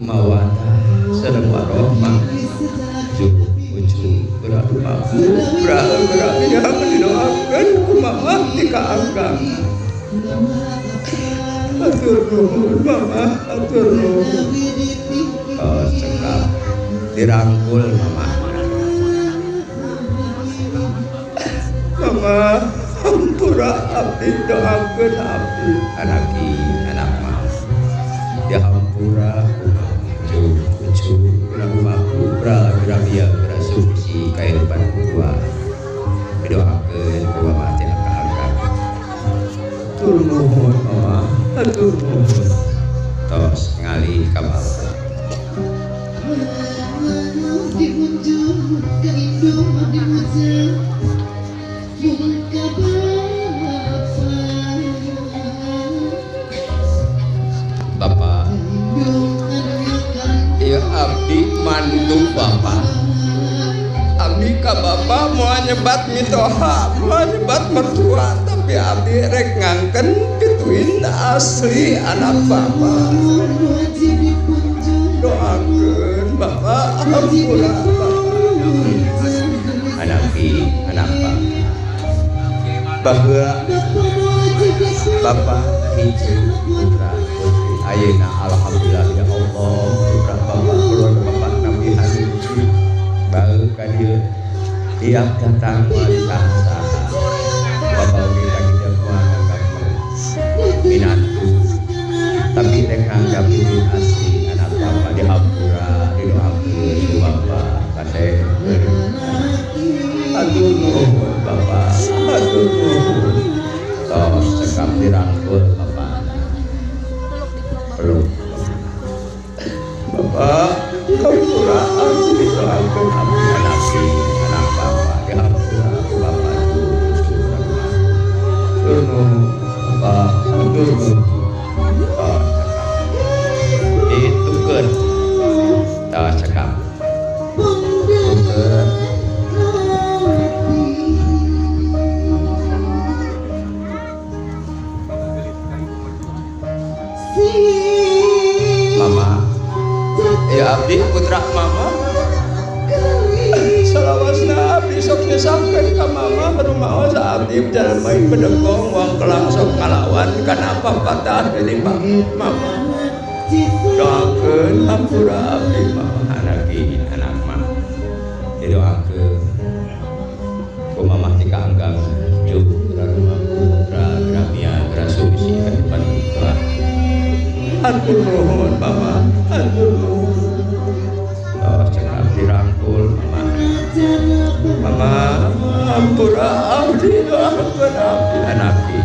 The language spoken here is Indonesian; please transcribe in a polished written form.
mawadah sareng warahmah ujung beradu aku yang didoakan kumaha tika angkang atur nuhun mama atur nuhun cekap dirangkul mama hampura abdi doakeun abdi anaki anak mah dihampura cucu rumahku bra-bra suci kehidupan kedua didoakeun ku mama teh angka-angka tur nuhun mama atur nuhun tos ngali ka bapa Bapak ya abdi mantu bapak abdi ka bapak mau nyebat mitoha mau nyebat mertua tapi abdi rek ngangken pituin asli anak bapak doakeun bapak ampura anaki anak bahwa bapak hiji putra ayeuna alhamdulillah ya Allah putra bapak keluarga bapak nabi haji bau ka dieu tiap datang saha bapak oge ka dieu nganggap minantu tapi rek nganggap ini asli anak bapak dihampura didoakeun ku bapak kade atur nuhun bapak atur nuhun tos cekap dirangkul bapak peluk bapak hampura abdi doakeun abdi anaki anak bapak dihampura bapak atur nuhun bapak atur nuhun ditukeun tos cekap tukeun mama ya abdi putra mama salawasna abdi sok nyesapkeun ka mama rumah abdi jalan baik bedegong wong kelang sok ngalawan kana papatah dari mama doakeun hampura abdi mama anaki anak mah didoakeun ku mamah tika anggang juk rumah putra gramia grasusi kehidupan kita atur nuhun mama atur nuhun tos cekap dirangkul mama hampura abdi doakeun abdi anaki